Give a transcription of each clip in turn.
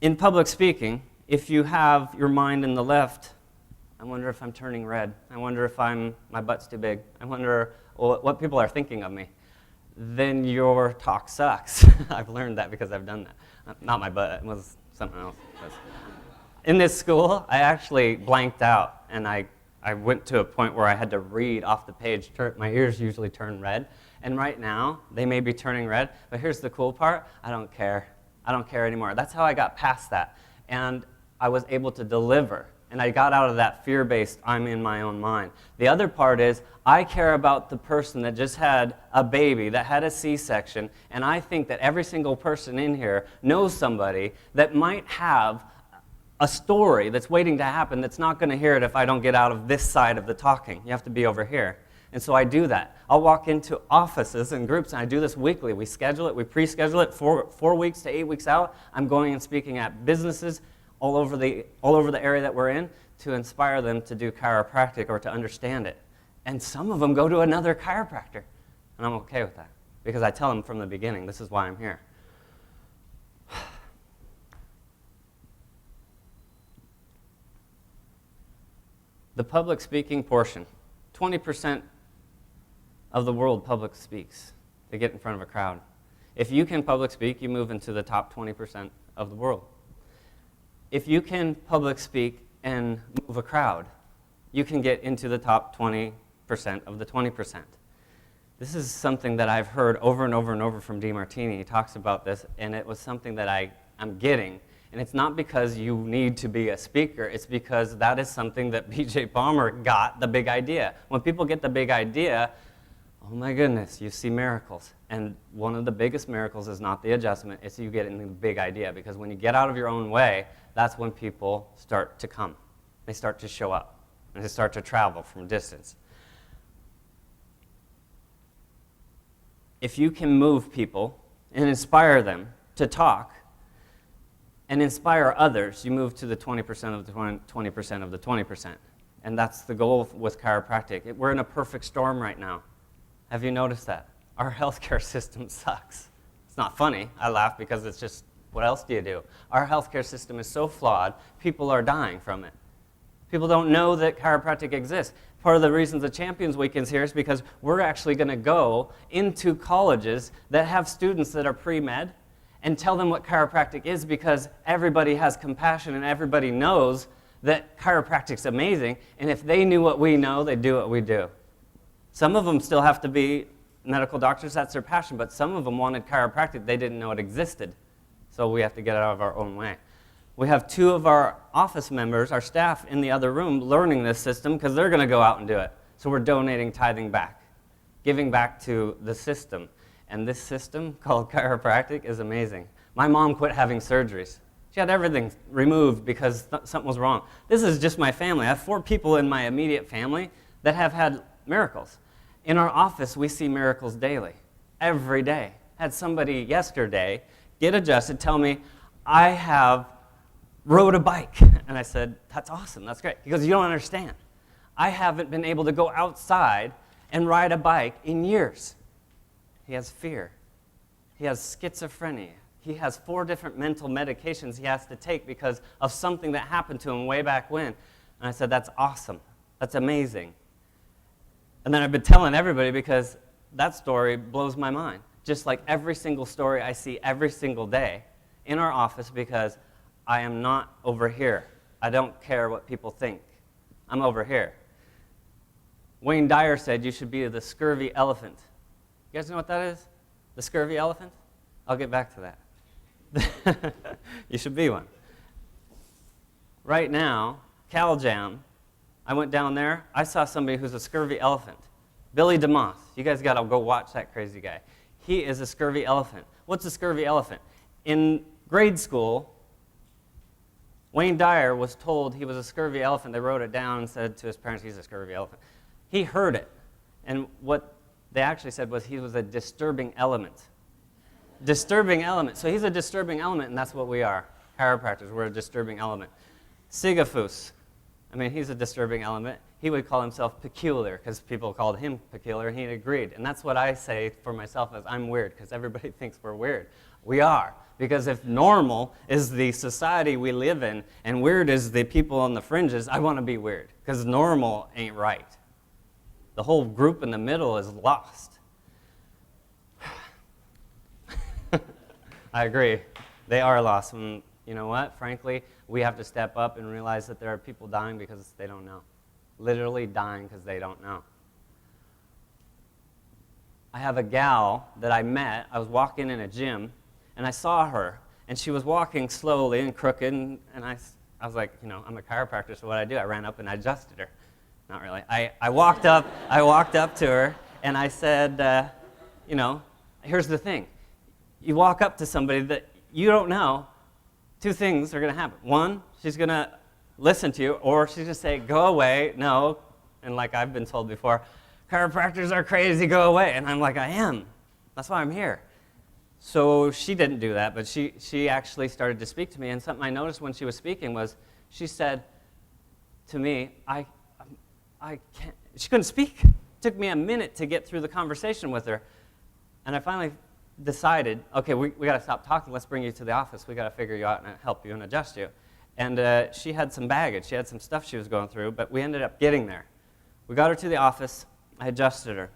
In public speaking, if you have your mind in the left, I wonder if I'm turning red. I wonder if my butt's too big. I wonder what people are thinking of me. Then your talk sucks. I've learned that because I've done that. Not my butt, it was something else. In this school, I actually blanked out, and I went to a point where I had to read off the page. My ears usually turn red, and right now, they may be turning red, but here's the cool part, I don't care. I don't care anymore. That's how I got past that, and I was able to deliver, and I got out of that fear-based, I'm in my own mind. The other part is, I care about the person that just had a baby, that had a C-section, and I think that every single person in here knows somebody that might have a story that's waiting to happen that's not going to hear it if I don't get out of this side of the talking. You have to be over here. And so I do that. I'll walk into offices and groups, and I do this weekly. We schedule it, we pre-schedule it 4 weeks to 8 weeks out. I'm going and speaking at businesses all over the area that we're in to inspire them to do chiropractic or to understand it. And some of them go to another chiropractor. And I'm okay with that because I tell them from the beginning, this is why I'm here. The public speaking portion, 20% of the world public speaks. They get in front of a crowd. If you can public speak, you move into the top 20% of the world. If you can public speak and move a crowd, you can get into the top 20% of the 20%. This is something that I've heard over and over and over from DeMartini. He talks about this, and it was something that I'm getting. And it's not because you need to be a speaker, it's because that is something that B.J. Palmer got, the big idea. When people get the big idea, oh my goodness, you see miracles. And one of the biggest miracles is not the adjustment, it's you getting the big idea. Because when you get out of your own way, that's when people start to come. They start to show up, and they start to travel from distance. If you can move people and inspire them to talk, and inspire others, you move to the 20% of the 20% of the 20%. And that's the goal with chiropractic. We're in a perfect storm right now. Have you noticed that? Our healthcare system sucks. It's not funny. I laugh because it's just, what else do you do? Our healthcare system is so flawed, people are dying from it. People don't know that chiropractic exists. Part of the reasons the Champions Weekend's here is because we're actually going to go into colleges that have students that are pre-med and tell them what chiropractic is, because everybody has compassion and everybody knows that chiropractic's amazing, and if they knew what we know, they'd do what we do. Some of them still have to be medical doctors, that's their passion, but some of them wanted chiropractic, they didn't know it existed. So we have to get out of our own way. We have 2 of our office members, our staff in the other room, learning this system because they're going to go out and do it. So we're donating, tithing back, giving back to the system. And this system called chiropractic is amazing. My mom quit having surgeries. She had everything removed because something was wrong. This is just my family. I have 4 people in my immediate family that have had miracles. In our office, we see miracles daily, every day. Had somebody yesterday get adjusted, tell me, I have rode a bike. And I said, that's awesome, that's great. He goes, you don't understand. I haven't been able to go outside and ride a bike in years. He has fear. He has schizophrenia. He has 4 different mental medications he has to take because of something that happened to him way back when. And I said, that's awesome. That's amazing. And then I've been telling everybody because that story blows my mind. Just like every single story I see every single day in our office, because I am not over here. I don't care what people think. I'm over here. Wayne Dyer said you should be the scurvy elephant. You guys know what that is? The scurvy elephant? I'll get back to that. You should be one. Right now, CalJam, I went down there, I saw somebody who's a scurvy elephant. Billy DeMoss. You guys got to go watch that crazy guy. He is a scurvy elephant. What's a scurvy elephant? In grade school, Wayne Dyer was told he was a scurvy elephant. They wrote it down and said to his parents, he's a scurvy elephant. He heard it, and what they actually said was he was a disturbing element. Disturbing element. So he's a disturbing element, and that's what we are. Chiropractors, we're a disturbing element. Sigafus, I mean, he's a disturbing element. He would call himself peculiar because people called him peculiar, and he agreed. And that's what I say for myself as I'm weird, because everybody thinks we're weird. We are, Because if normal is the society we live in and weird is the people on the fringes, I want to be weird because normal ain't right. The whole group in the middle is lost. I agree. They are lost. And you know what? Frankly, we have to step up and realize that there are people dying because they don't know. Literally dying because they don't know. I have a gal that I met. I was walking in a gym, and I saw her, and she was walking slowly and crooked, and I was like, you know, I'm a chiropractor, so what I do, I ran up and I adjusted her. Not really. I walked up to her, and I said, you know, here's the thing. You walk up to somebody that you don't know, two things are going to happen. One, she's going to listen to you, or she's going to say, go away, no, and like I've been told before, chiropractors are crazy, go away. And I'm like, I am. That's why I'm here. So she didn't do that, but she actually started to speak to me, and something I noticed when she was speaking was, she said to me, I can't, she couldn't speak. It took me a minute to get through the conversation with her, and I finally decided, okay, we got to stop talking, let's bring you to the office, we got to figure you out and help you and adjust you. And she had some baggage, she had some stuff she was going through, but we ended up getting there. We got her to the office, I adjusted her.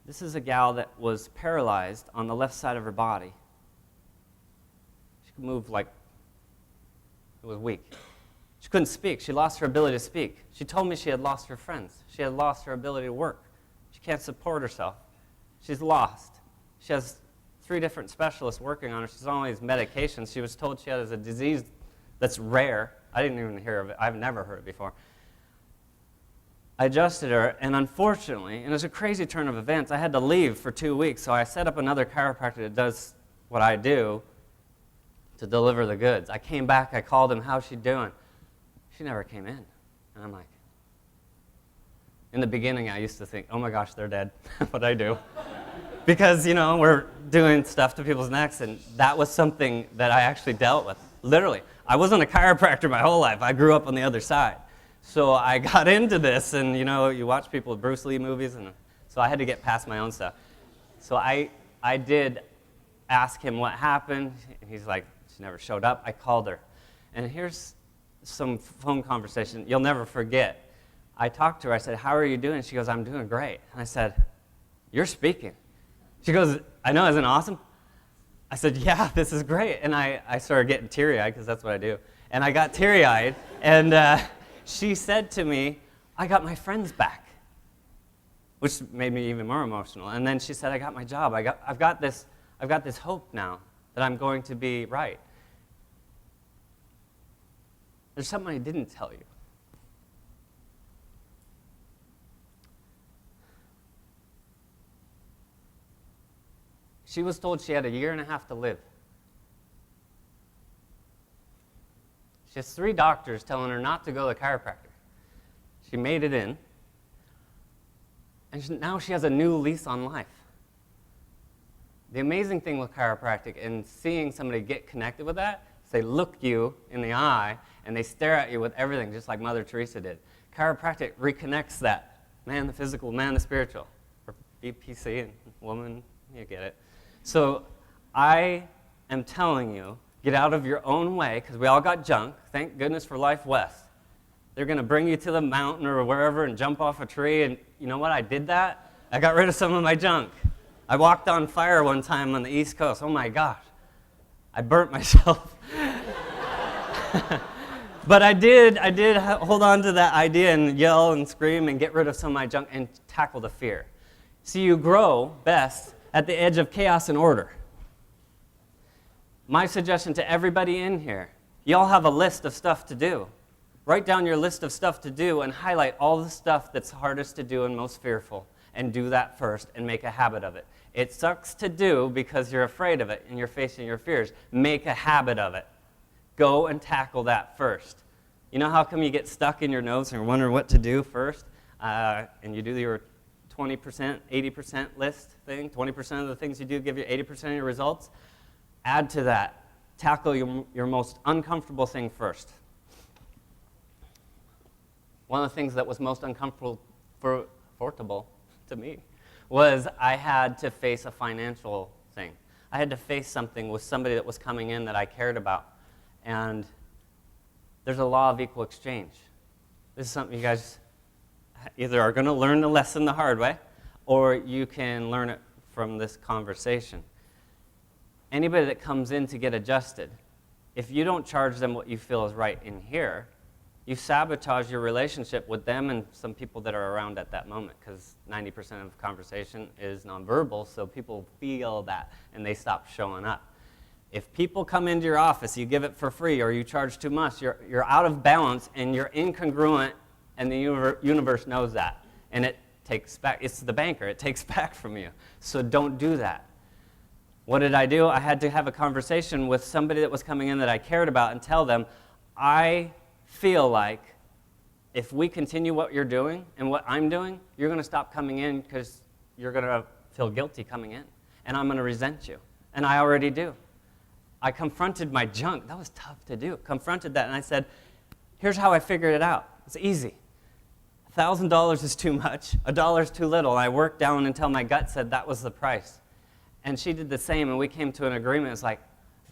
This is a gal that was paralyzed on the left side of her body. She could move like it was weak. She couldn't speak. She lost her ability to speak. She told me she had lost her friends. She had lost her ability to work. She can't support herself. She's lost. She has 3 different specialists working on her. She's on all these medications. She was told she has a disease that's rare. I didn't even hear of it. I've never heard it before. I adjusted her, and unfortunately, and it was a crazy turn of events, I had to leave for 2 weeks, so I set up another chiropractor that does what I do to deliver the goods. I came back, I called him, how's she doing? She never came in. And I'm like, in the beginning, I used to think, oh my gosh, they're dead. What I do. Because, you know, we're doing stuff to people's necks, and that was something that I actually dealt with. Literally. I wasn't a chiropractor my whole life. I grew up on the other side. So I got into this, and, you know, you watch people with Bruce Lee movies, and so I had to get past my own stuff. So I did ask him what happened, and he's like, she never showed up. I called her. And here's some phone conversation you'll never forget. I talked to her. I said, how are you doing? She goes, I'm doing great. And I said, you're speaking. She goes, I know, isn't it awesome? I said, yeah, this is great. And I started getting teary-eyed, because that's what I do. And I got teary-eyed, and she said to me, I got my friends back, which made me even more emotional. And then she said, I got my job. I've got this hope now that I'm going to be right. There's something I didn't tell you. She was told she had 1.5 years to live. She has 3 doctors telling her not to go to the chiropractor. She made it in, and now she has a new lease on life. The amazing thing with chiropractic and seeing somebody get connected with that is they look you in the eye and they stare at you with everything, just like Mother Teresa did. Chiropractic reconnects that. Man, the physical, man, the spiritual. Or BPC and woman, you get it. So I am telling you, get out of your own way, because we all got junk. Thank goodness for Life West. They're going to bring you to the mountain or wherever and jump off a tree, and you know what? I did that. I got rid of some of my junk. I walked on fire one time on the East Coast. Oh my gosh. I burnt myself. But I did hold on to that idea and yell and scream and get rid of some of my junk and tackle the fear. See, you grow best at the edge of chaos and order. My suggestion to everybody in here, y'all have a list of stuff to do. Write down your list of stuff to do and highlight all the stuff that's hardest to do and most fearful, and do that first and make a habit of it. It sucks to do because you're afraid of it and you're facing your fears. Make a habit of it. Go and tackle that first. You know how come you get stuck in your notes and wonder what to do first? And you do your 20%, 80% list thing. 20% of the things you do give you 80% of your results. Add to that. Tackle your most uncomfortable thing first. One of the things that was most uncomfortable to me was I had to face a financial thing. I had to face something with somebody that was coming in that I cared about. And there's a law of equal exchange. This is something you guys either are going to learn the lesson the hard way, or you can learn it from this conversation. Anybody that comes in to get adjusted, if you don't charge them what you feel is right in here, you sabotage your relationship with them and some people that are around at that moment, because 90% of conversation is nonverbal, so people feel that and they stop showing up. If people come into your office, you give it for free or you charge too much, you're out of balance and you're incongruent, and the universe knows that. And it takes back, it's the banker, it takes back from you. So don't do that. What did I do? I had to have a conversation with somebody that was coming in that I cared about and tell them, I feel like if we continue what you're doing and what I'm doing, you're going to stop coming in because you're going to feel guilty coming in. And I'm going to resent you. And I already do. I confronted my junk. That was tough to do. Confronted that, and I said, here's how I figured it out. It's easy. $1,000 is too much. $1 is too little. And I worked down until my gut said that was the price. And she did the same, and we came to an agreement. It's like,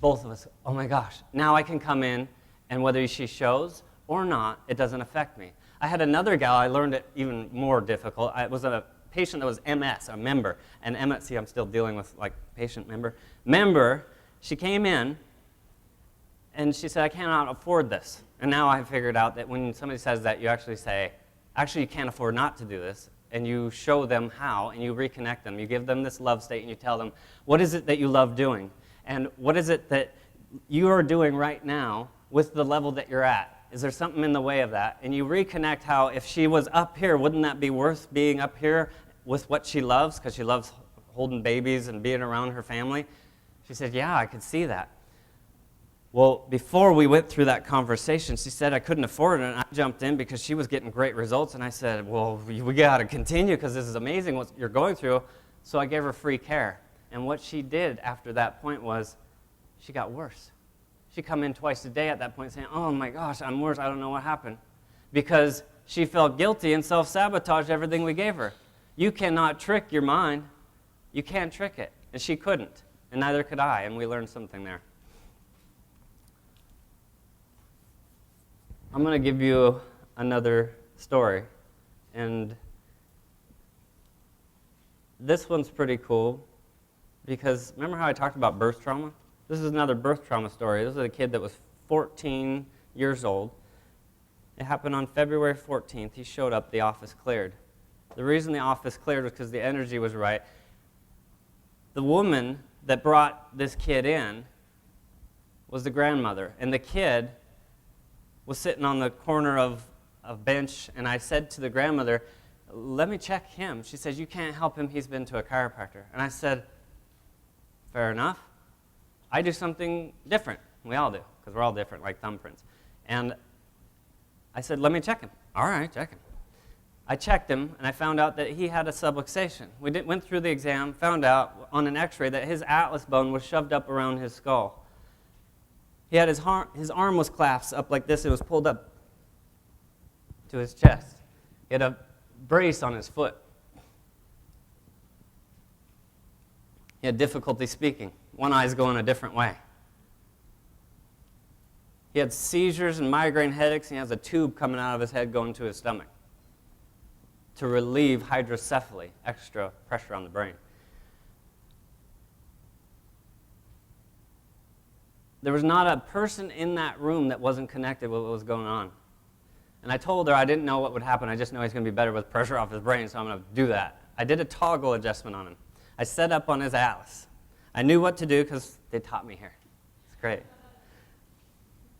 both of us, oh my gosh, now I can come in, and whether she shows or not, it doesn't affect me. I had another gal, I learned it even more difficult. It was a patient that was MS, a member. And MS, see, I'm still dealing with like patient member. Member, she came in, and she said, I cannot afford this. And now I figured out that when somebody says that, you actually say, actually, you can't afford not to do this. And you show them how, and you reconnect them. You give them this love state, and you tell them, what is it that you love doing? And what is it that you are doing right now with the level that you're at? Is there something in the way of that? And you reconnect how, if she was up here, wouldn't that be worth being up here with what she loves, because she loves holding babies and being around her family? She said, yeah, I could see that. Well, before we went through that conversation, she said I couldn't afford it, and I jumped in because she was getting great results, and I said, well, we got to continue because this is amazing what you're going through. So I gave her free care. And what she did after that point was she got worse. She'd come in twice a day at that point saying, oh my gosh, I'm worse, I don't know what happened. Because she felt guilty and self-sabotaged everything we gave her. You cannot trick your mind. You can't trick it. And she couldn't, and neither could I, and we learned something there. I'm going to give you another story, and this one's pretty cool because remember how I talked about birth trauma? This is another birth trauma story. This is a kid that was 14 years old. It happened on February 14th. He showed up, the office cleared. The reason the office cleared was because the energy was right. The woman that brought this kid in was the grandmother, and the kid was sitting on the corner of a bench, and I said to the grandmother, let me check him. She says, you can't help him, he's been to a chiropractor. And I said, fair enough. I do something different. We all do, because we're all different, like thumbprints. And I said, let me check him. All right, check him. I checked him, and I found out that he had a subluxation. We went through the exam, found out on an x-ray that his atlas bone was shoved up around his skull. He had his arm was clasped up like this. It was pulled up to his chest. He had a brace on his foot. He had difficulty speaking. One eye's going a different way. He had seizures and migraine headaches, and he has a tube coming out of his head going to his stomach to relieve hydrocephaly, extra pressure on the brain. There was not a person in that room that wasn't connected with what was going on. And I told her I didn't know what would happen. I just know he's going to be better with pressure off his brain, so I'm going to do that. I did a toggle adjustment on him. I set up on his atlas. I knew what to do because they taught me here. It's great.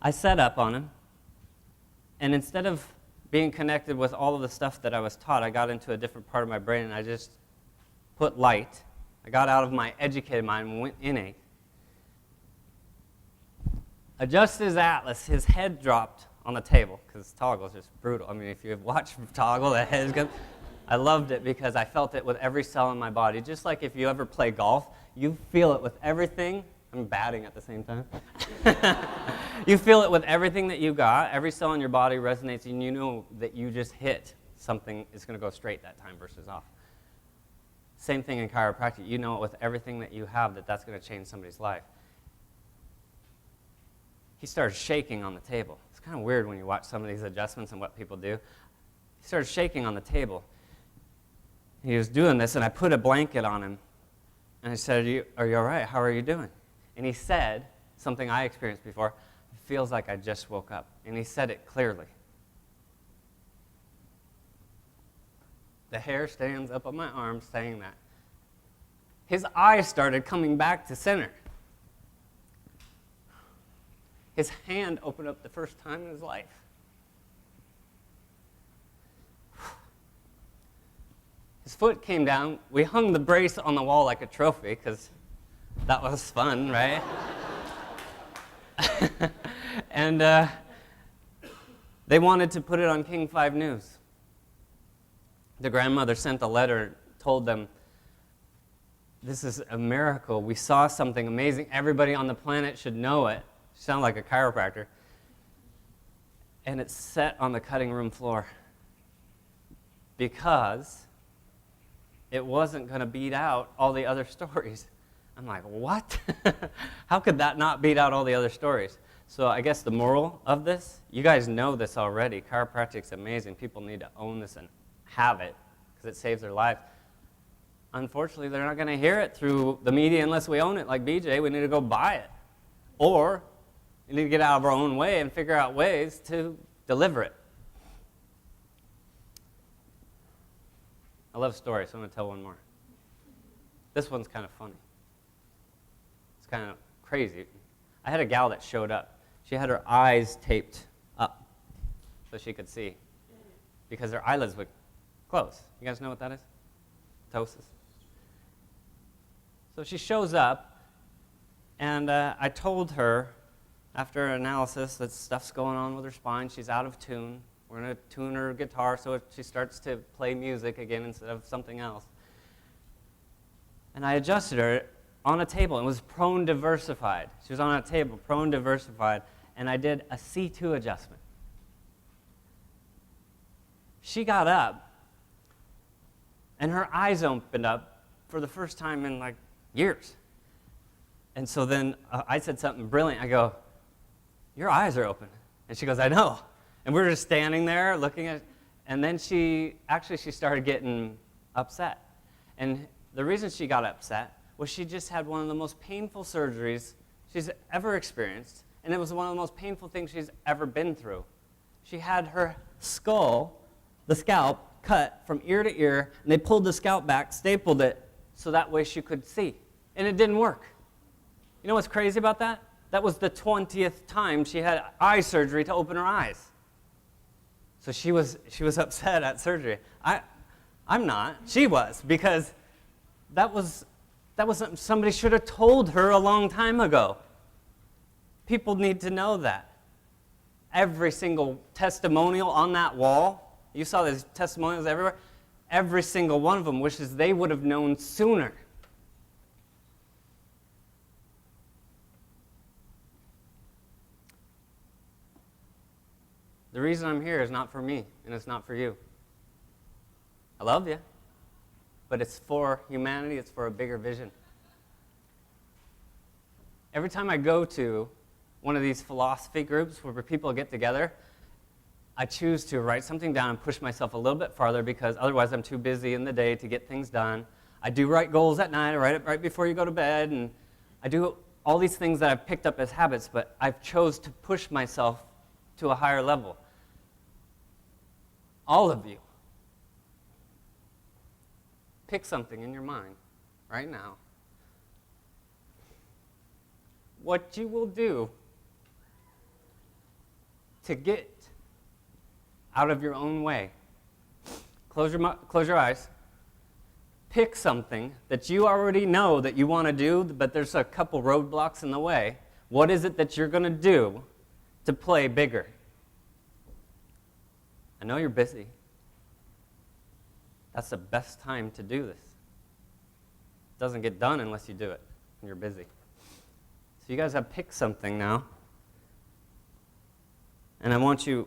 I set up on him, and instead of being connected with all of the stuff that I was taught, I got into a different part of my brain, and I just put light. I got out of my educated mind and went innate. Adjusted his atlas, his head dropped on the table, because toggle is just brutal. I mean, if you watch toggle, the head's good. I loved it because I felt it with every cell in my body. Just like if you ever play golf, you feel it with everything. I'm batting at the same time. You feel it with everything that you got. Every cell in your body resonates, and you know that you just hit something is going to go straight that time versus off. Same thing in chiropractic. You know it with everything that you have that that's going to change somebody's life. He started shaking on the table. It's kind of weird when you watch some of these adjustments and what people do. He started shaking on the table. He was doing this, and I put a blanket on him. And I said, are you all right? How are you doing? And he said something I experienced before. It feels like I just woke up. And he said it clearly. The hair stands up on my arm saying that. His eyes started coming back to center. His hand opened up the first time in his life. His foot came down. We hung the brace on the wall like a trophy because that was fun, right? And they wanted to put it on King 5 News. The grandmother sent a letter, told them, this is a miracle. We saw something amazing. Everybody on the planet should know it. She sounded like a chiropractor. And it's set on the cutting room floor because it wasn't going to beat out all the other stories. I'm like, what? How could that not beat out all the other stories? So I guess the moral of this, you guys know this already. Chiropractic's amazing. People need to own this and have it because it saves their lives. Unfortunately, they're not going to hear it through the media unless we own it. Like BJ, we need to go buy it. Or we need to get out of our own way and figure out ways to deliver it. I love stories, so I'm going to tell one more. This one's kind of funny. It's kind of crazy. I had a gal that showed up. She had her eyes taped up so she could see because her eyelids would close. You guys know what that is? Ptosis. So she shows up, and I told her after analysis that stuff's going on with her spine. She's out of tune. We're going to tune her guitar so she starts to play music again instead of something else. And I adjusted her on a table. It was prone diversified. She was on a table, prone diversified, and I did a C2 adjustment. She got up, and her eyes opened up for the first time in like years. And so then I said something brilliant. I go, your eyes are open. And she goes, I know. And we were just standing there looking at, and then she started getting upset. And the reason she got upset was she just had one of the most painful surgeries she's ever experienced, and it was one of the most painful things she's ever been through. She had her skull, the scalp, cut from ear to ear, and they pulled the scalp back, stapled it, so that way she could see. And it didn't work. You know what's crazy about that? That was the 20th time she had eye surgery to open her eyes. So she was upset at surgery. I'm not. She was, because that was something somebody should have told her a long time ago. People need to know that. Every single testimonial on that wall, you saw these testimonials everywhere, every single one of them wishes they would have known sooner. The reason I'm here is not for me, and it's not for you. I love you, but it's for humanity, it's for a bigger vision. Every time I go to one of these philosophy groups where people get together, I choose to write something down and push myself a little bit farther because otherwise I'm too busy in the day to get things done. I do write goals at night, I write it right before you go to bed, and I do all these things that I've picked up as habits, but I've chose to push myself to a higher level. All of you, pick something in your mind right now. What you will do to get out of your own way. Close your eyes. Pick something that you already know that you want to do, but there's a couple roadblocks in the way. What is it that you're going to do to play bigger? I know you're busy. That's the best time to do this. It doesn't get done unless you do it and you're busy. So you guys have picked something now. And I want you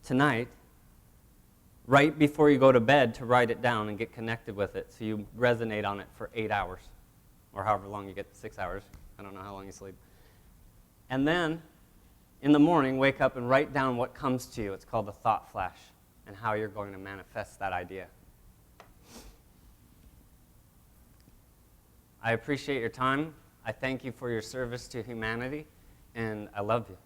tonight right before you go to bed to write it down and get connected with it so you resonate on it for 8 hours or however long you get, 6 hours. I don't know how long you sleep. And then in the morning, wake up and write down what comes to you. It's called the thought flash and how you're going to manifest that idea. I appreciate your time. I thank you for your service to humanity, and I love you.